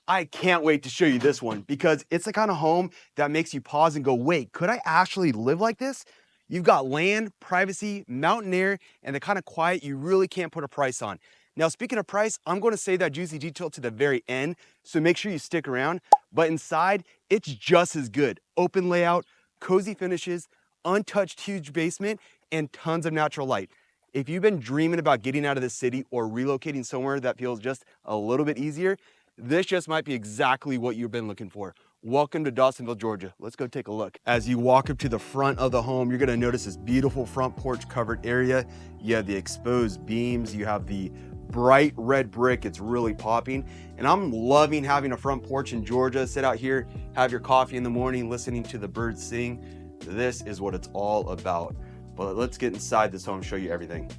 I can't wait to show you this one because it's the kind of home that makes you pause and go, wait, could I actually live like this? You've got land, privacy, mountain air, and the kind of quiet you really can't put a price on. Now, speaking of price, I'm going to save that juicy detail to the very end, so make sure you stick around. But inside, it's just as good. Open layout, cozy finishes, untouched huge basement, and tons of natural light. If you've been dreaming about getting out of the city or relocating somewhere that feels just a little bit easier, this just might be exactly what you've been looking for. Welcome to Dawsonville, Georgia. Let's go take a look. As you walk up to the front of the home, you're gonna notice this beautiful front porch covered area. You have the exposed beams, you have the bright red brick, it's really popping. And I'm loving having a front porch in Georgia. Sit out here, have your coffee in the morning, listening to the birds sing. This is what it's all about. But let's get inside this home and show you everything.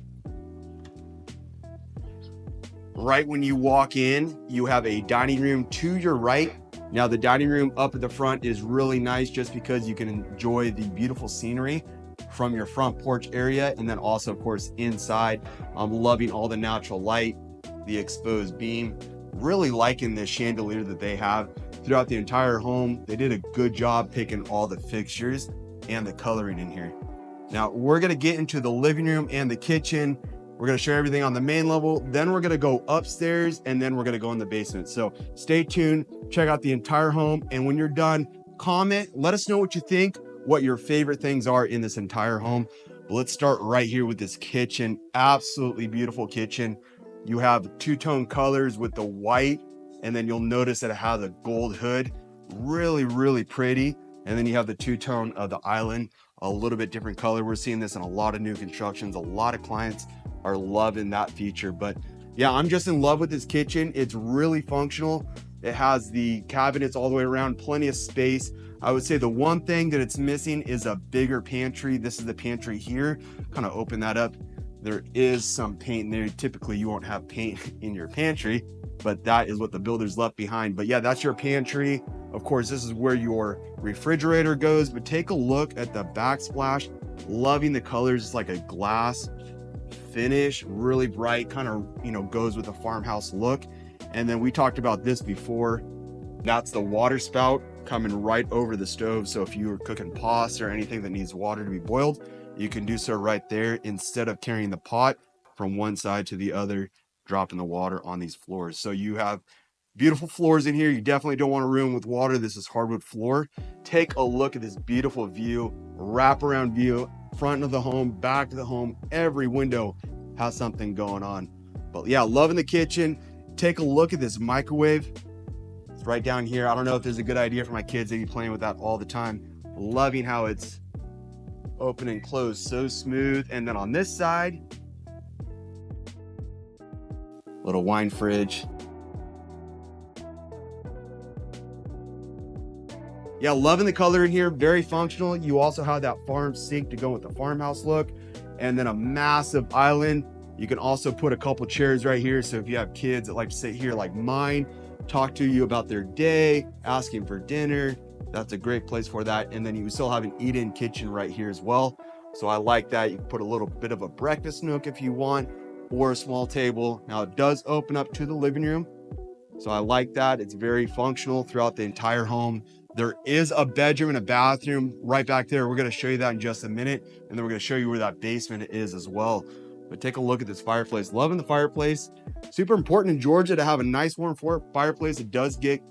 Right when you walk in, you have a dining room to your right. Now the dining room up at the front is really nice just because you can enjoy the beautiful scenery from your front porch area. And then also, of course, inside, I'm loving all the natural light, the exposed beam. Really liking this chandelier that they have throughout the entire home. They did a good job picking all the fixtures and the coloring in here. Now we're gonna get into the living room and the kitchen. We're gonna show everything on the main level, then we're gonna go upstairs, and then we're gonna go in the basement. So stay tuned, check out the entire home, and when you're done, comment, let us know what you think, what your favorite things are in this entire home. But let's start right here with this kitchen. Absolutely beautiful kitchen. You have two-tone colors with the white, and then you'll notice that it has a gold hood. Really, really pretty. And then you have the two-tone of the island, a little bit different color. We're seeing this in a lot of new constructions. A lot of clients are loving that feature. But yeah, I'm just in love with this kitchen. It's really functional. It has the cabinets all the way around, plenty of space. I would say the one thing that it's missing is a bigger pantry. This is the pantry here. Kind of open that up. There is some paint in there. Typically you won't have paint in your pantry, but that is what the builders left behind. But yeah, that's your pantry. Of course, this is where your refrigerator goes, but take a look at the backsplash. Loving the colors. It's like a glass finish, really bright, kind of, you know, goes with the farmhouse look. And then we talked about this before. That's the water spout coming right over the stove. So if you were cooking pasta or anything that needs water to be boiled, you can do so right there instead of carrying the pot from one side to the other, dropping the water on these floors. So you have beautiful floors in here. You definitely don't want a room with water. This is hardwood floor. Take a look at this beautiful view, wraparound view, front of the home, back of the home. Every window has something going on. But yeah, loving the kitchen. Take a look at this microwave. It's right down here. I don't know if there's a good idea for my kids. They be playing with that all the time. Loving how it's open and closed so smooth. And then on this side, little wine fridge. Yeah, loving the color in here, very functional. You also have that farm sink to go with the farmhouse look, and then a massive island. You can also put a couple chairs right here. So if you have kids that like to sit here like mine, talk to you about their day, asking for dinner, that's a great place for that. And then you still have an eat-in kitchen right here as well. So I like that. You can put a little bit of a breakfast nook if you want, or a small table. Now it does open up to the living room. So I like that. It's very functional throughout the entire home. There is a bedroom and a bathroom right back there. We're going to show you that in just a minute. And then we're going to show you where that basement is as well. But take a look at this fireplace. Loving the fireplace. Super important in Georgia to have a nice warm fireplace. It does get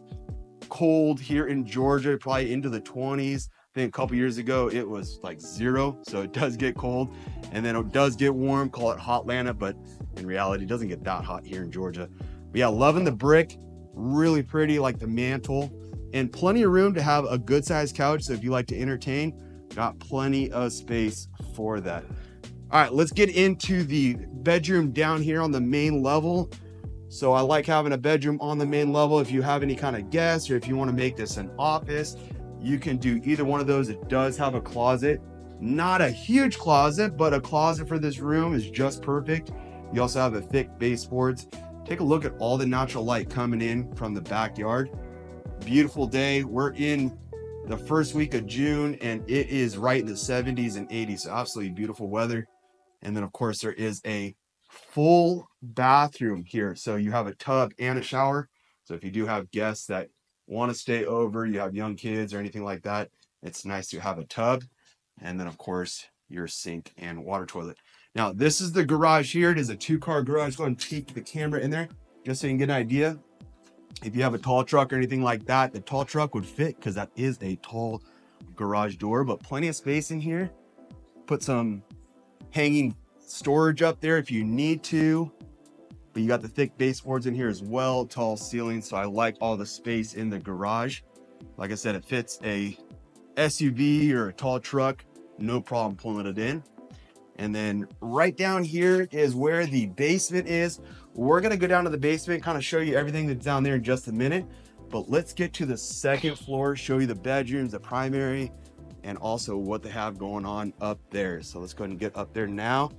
cold here in Georgia, probably into the 20s. I think a couple years ago, it was like 0. So it does get cold. And then it does get warm. Call it Hotlanta. But in reality, it doesn't get that hot here in Georgia. But yeah, loving the brick. Really pretty, like the mantle. And plenty of room to have a good sized couch. So if you like to entertain, got plenty of space for that. All right, let's get into the bedroom down here on the main level. So I like having a bedroom on the main level. If you have any kind of guests or if you want to make this an office, you can do either one of those. It does have a closet, not a huge closet, but a closet for this room is just perfect. You also have a thick baseboards. Take a look at all the natural light coming in from the backyard. Beautiful day. We're in the first week of June and it is right in the 70s and 80s. So absolutely beautiful weather. And then of course there is a full bathroom here. So you have a tub and a shower. So if you do have guests that want to stay over, you have young kids or anything like that, it's nice to have a tub. And then of course your sink and water toilet. Now this is the garage here. It is a 2-car garage. Go ahead and peek the camera in there just so you can get an idea. If you have a tall truck or anything like that, the tall truck would fit because that is a tall garage door, but plenty of space in here. Put some hanging storage up there if you need to, but you got the thick baseboards in here as well, tall ceilings. So I like all the space in the garage. Like I said, it fits a SUV or a tall truck, no problem pulling it in. And then right down here is where the basement is. We're gonna go down to the basement, kind of show you everything that's down there in just a minute. But let's get to the second floor, show you the bedrooms, the primary, and also what they have going on up there. So let's go ahead and get up there now.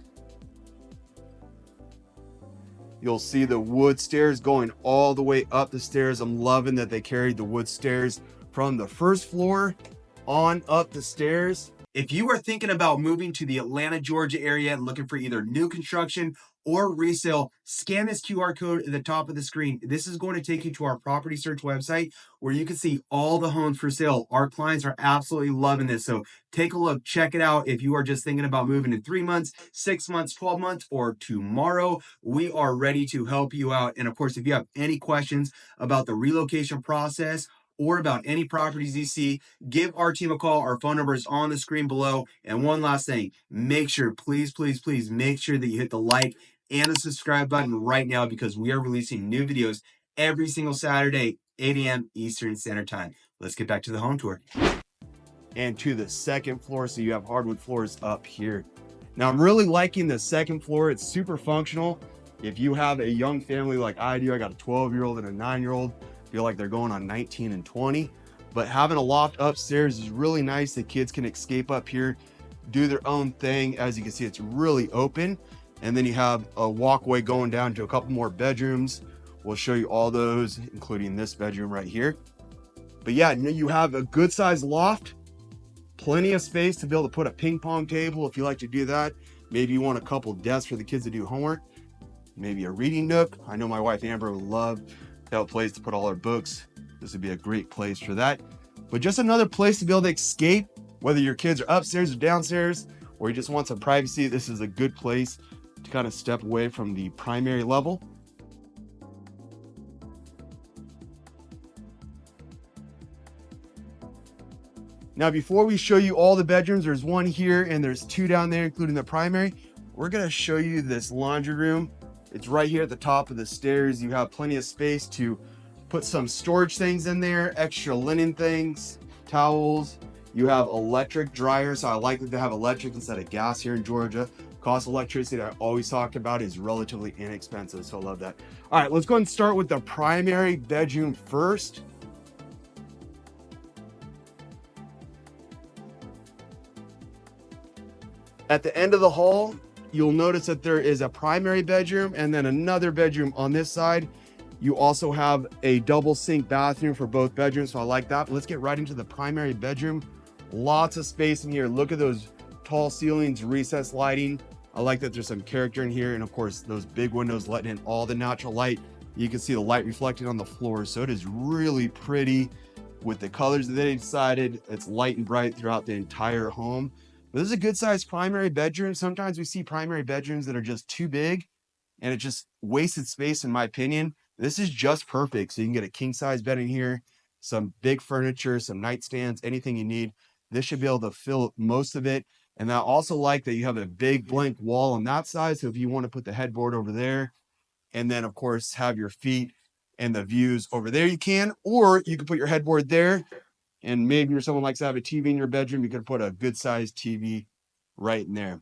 You'll see the wood stairs going all the way up the stairs. I'm loving that they carried the wood stairs from the first floor on up the stairs. If you are thinking about moving to the Atlanta, Georgia area and looking for either new construction or resale, scan this QR code at the top of the screen. This is going to take you to our property search website where you can see all the homes for sale. Our clients are absolutely loving this. So take a look, check it out. If you are just thinking about moving in 3 months, 6 months, 12 months, or tomorrow, we are ready to help you out. And of course, if you have any questions about the relocation process or about any properties you see, give our team a call. Our phone number is on the screen below. And one last thing, make sure, please, please, please make sure that you hit the like and the subscribe button right now because we are releasing new videos every single Saturday, 8 a.m. Eastern Standard Time. Let's get back to the home tour. And to the second floor, so you have hardwood floors up here. Now I'm really liking the second floor. It's super functional. If you have a young family like I do, I got a 12-year-old and a 9-year-old, feel like they're going on 19 and 20. But having a loft upstairs is really nice. The kids can escape up here, do their own thing. As you can see, it's really open. And then you have a walkway going down to a couple more bedrooms. We'll show you all those, including this bedroom right here. But yeah, you have a good sized loft, plenty of space to be able to put a ping pong table if you like to do that. Maybe you want a couple desks for the kids to do homework, maybe a reading nook. I know my wife Amber would love to have a place to put all her books. This would be a great place for that. But just another place to be able to escape, whether your kids are upstairs or downstairs, or you just want some privacy. This is a good place to kind of step away from the primary level. Now, before we show you all the bedrooms, there's one here and there's 2 down there, including the primary. We're gonna show you this laundry room. It's right here at the top of the stairs. You have plenty of space to put some storage things in there, extra linen things, towels. You have electric dryers. So I like that they have electric instead of gas here in Georgia. Cost of electricity that I always talked about is relatively inexpensive. So I love that. All right, let's go ahead and start with the primary bedroom first. At the end of the hall, you'll notice that there is a primary bedroom and then another bedroom on this side. You also have a double sink bathroom for both bedrooms, so I like that. But let's get right into the primary bedroom. Lots of space in here. Look at those tall ceilings, recessed lighting. I like that there's some character in here, and of course those big windows letting in all the natural light. You can see the light reflected on the floor, so it is really pretty with the colors that they decided. It's light and bright throughout the entire home. But this is a good sized primary bedroom. Sometimes we see primary bedrooms that are just too big and it just wasted space, in my opinion. This is just perfect. So you can get a king size bed in here, some big furniture, some nightstands, anything you need. This should be able to fill most of it. And I also like that you have a big blank wall on that side. So if you want to put the headboard over there, and then of course have your feet and the views over there, you can, or you can put your headboard there. And maybe you're someone likes to have a TV in your bedroom, you could put a good sized TV right in there.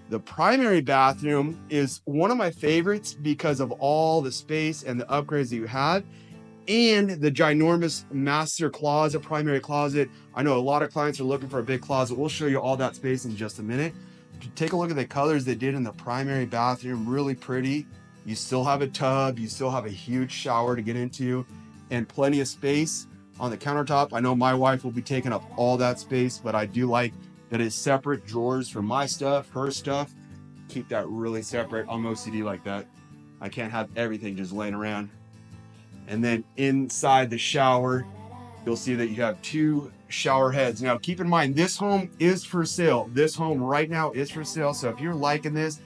The primary bathroom is one of my favorites because of all the space and the upgrades that you have, and the ginormous master closet, primary closet. I know a lot of clients are looking for a big closet. We'll show you all that space in just a minute. Take a look at the colors they did in the primary bathroom, really pretty. You still have a tub, you still have a huge shower to get into, and plenty of space on the countertop. I know my wife will be taking up all that space, but I do like that it's separate drawers for my stuff, her stuff. Keep that really separate. I'm OCD like that. I can't have everything just laying around. And then inside the shower, you'll see that you have 2 shower heads. Now, keep in mind, this home is for sale. This home right now is for sale. So if you're liking this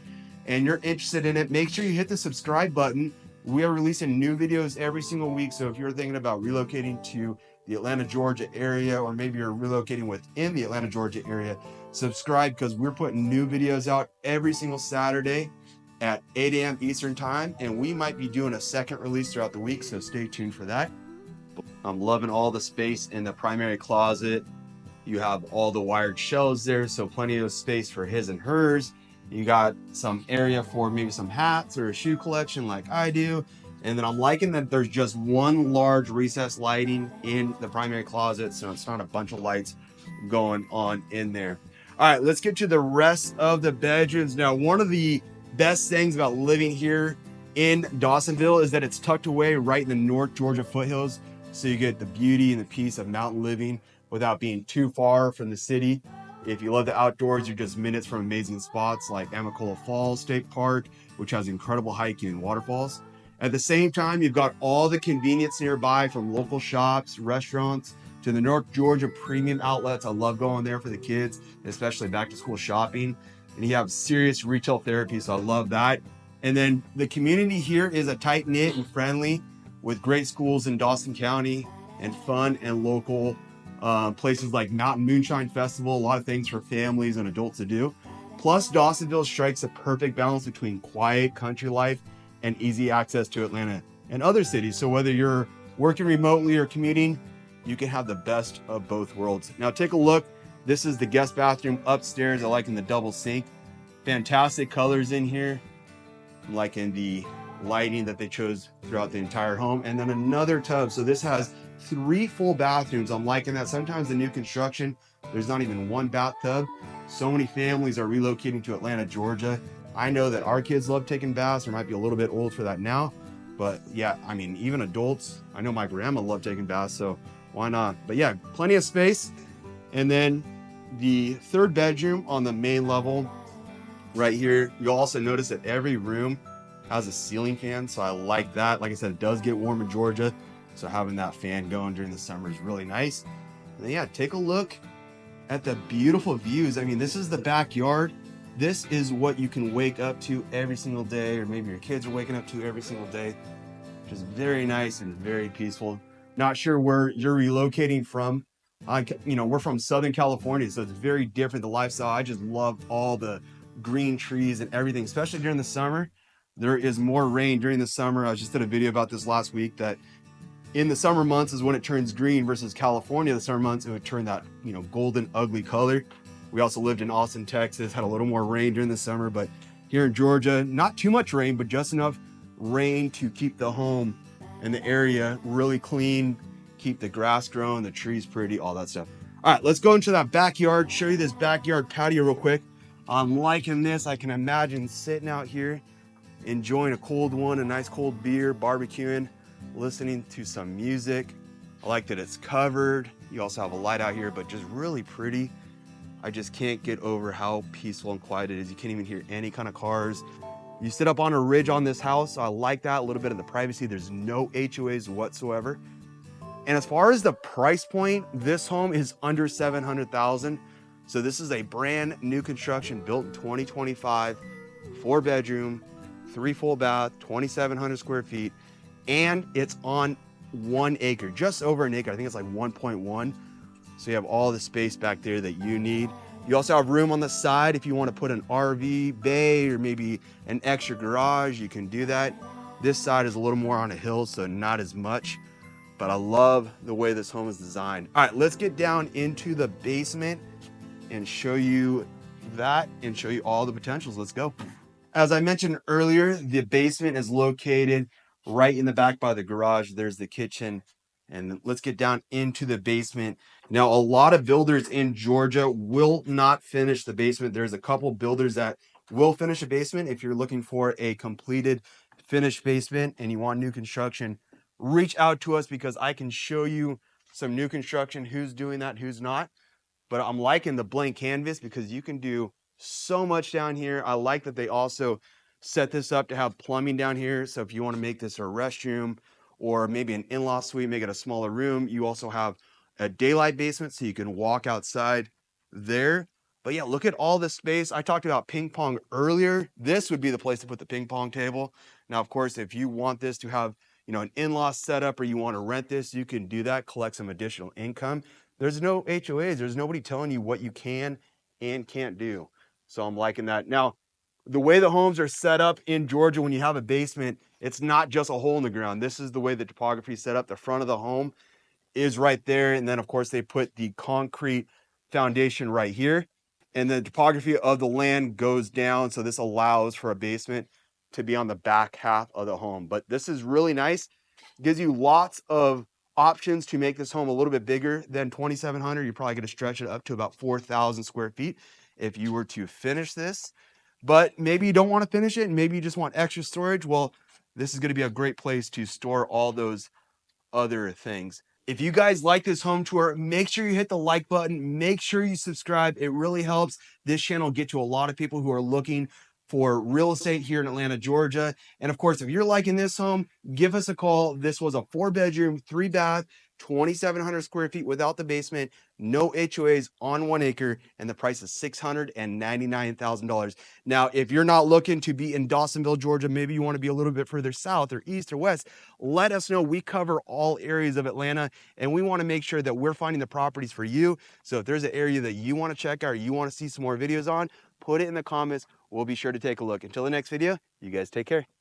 and you're interested in it, make sure you hit the subscribe button. We are releasing new videos every single week. So if you're thinking about relocating to the Atlanta, Georgia area, or maybe you're relocating within the Atlanta, Georgia area, subscribe, because we're putting new videos out every single Saturday at 8 a.m. Eastern time, and we might be doing a second release throughout the week, so stay tuned for that. I'm loving all the space in the primary closet. You have all the wired shelves there, so plenty of space for his and hers. You got some area for maybe some hats or a shoe collection like I do. And then I'm liking that there's just one large recessed lighting in the primary closet, so it's not a bunch of lights going on in there. All right, let's get to the rest of the bedrooms. Now, one of the best things about living here in Dawsonville is that it's tucked away right in the North Georgia foothills. So you get the beauty and the peace of mountain living without being too far from the city. If you love the outdoors, you're just minutes from amazing spots like Amicalola Falls State Park, which has incredible hiking and waterfalls. At the same time, you've got all the convenience nearby, from local shops, restaurants, to the North Georgia premium outlets. I love going there for the kids, especially back to school shopping. And you have serious retail therapy, so I love that. And then the community here is a tight knit and friendly, with great schools in Dawson County and fun and local places like Mountain Moonshine Festival, a lot of things for families and adults to do. Plus, Dawsonville strikes a perfect balance between quiet country life and easy access to Atlanta and other cities. So whether you're working remotely or commuting, you can have the best of both worlds. Now take a look. This is the guest bathroom upstairs. I like in the double sink. Fantastic colors in here. I'm liking the lighting that they chose throughout the entire home. And then another tub. So this has 3 full bathrooms. I'm liking that. Sometimes the new construction, there's not even 1 bathtub. So many families are relocating to Atlanta, Georgia. I know that our kids love taking baths. They might be a little bit old for that now, but yeah, I mean, even adults, I know my grandma loved taking baths, so why not? But yeah, plenty of space. And then the 3rd bedroom on the main level right here, you'll also notice that every room has a ceiling fan, so I like that. Like I said, it does get warm in Georgia, so having that fan going during the summer is really nice. And then, yeah, take a look at the beautiful views. I mean, this is the backyard. This is what you can wake up to every single day, or maybe your kids are waking up to every single day. Just very nice and very peaceful. Not sure where you're relocating from. We're from Southern California, so it's very different, the lifestyle. I just love all the green trees and everything, especially during the summer. There is more rain during the summer. I just did a video about this last week, that in the summer months is when it turns green, versus California, the summer months, it would turn that, golden, ugly color. We also lived in Austin, Texas, had a little more rain during the summer, but here in Georgia, not too much rain, but just enough rain to keep the home and the area really clean, keep the grass growing, the trees pretty, all that stuff. All right, let's go into that backyard, show you this backyard patio real quick. I'm liking this. I can imagine sitting out here, enjoying a cold one, a nice cold beer, barbecuing, listening to some music. I like that it's covered. You also have a light out here, but just really pretty. I just can't get over how peaceful and quiet it is. You can't even hear any kind of cars. You sit up on a ridge on this house, so I like that, a little bit of the privacy. There's no HOAs whatsoever. And as far as the price point, this home is under $700,000. So this is a brand new construction built in 2025, 4 bedroom, 3 full bath, 2,700 square feet. And it's on 1 acre, just over an acre. I think it's like 1.1. So you have all the space back there that you need. You also have room on the side if you want to put an RV bay or maybe an extra garage, you can do that. This side is a little more on a hill, so not as much, but I love the way this home is designed. All right, let's get down into the basement and show you that and show you all the potentials. Let's go. As I mentioned earlier, the basement is located right in the back by the garage. There's the kitchen. And let's get down into the basement. Now, a lot of builders in Georgia will not finish the basement. There's a couple builders that will finish a basement. If you're looking for a completed finished basement and you want new construction, reach out to us, because I can show you some new construction, who's doing that, who's not. But I'm liking the blank canvas because you can do so much down here. I like that they also set this up to have plumbing down here. So if you want to make this a restroom or maybe an in-law suite, make it a smaller room. You also have a daylight basement so you can walk outside there. But yeah, look at all this space. I talked about ping pong earlier. This would be the place to put the ping pong table. Now, of course, if you want this to have, you know, an in-law setup, or you want to rent this, you can do that, collect some additional income. There's no HOAs. There's nobody telling you what you can and can't do. So I'm liking that. Now, the way the homes are set up in Georgia, when you have a basement, it's not just a hole in the ground. This is the way the topography is set up. The front of the home is right there. And then, of course, they put the concrete foundation right here. And the topography of the land goes down. So this allows for a basement to be on the back half of the home. But this is really nice. Gives you lots of options to make this home a little bit bigger than 2,700. You're probably going to stretch it up to about 4,000 square feet if you were to finish this. But maybe you don't want to finish it and maybe you just want extra storage. Well, this is going to be a great place to store all those other things. If you guys like this home tour, make sure you hit the like button. Make sure you subscribe. It really helps this channel get to a lot of people who are looking for real estate here in Atlanta, Georgia. And of course, if you're liking this home, give us a call. This was a 4-bedroom, 3-bath, 2,700 square feet without the basement, no HOAs, on 1 acre, and the price is $699,000. Now, if you're not looking to be in Dawsonville, Georgia, maybe you want to be a little bit further south or east or west, let us know. We cover all areas of Atlanta, and we want to make sure that we're finding the properties for you. So if there's an area that you want to check out or you want to see some more videos on, put it in the comments. We'll be sure to take a look. Until the next video, you guys take care.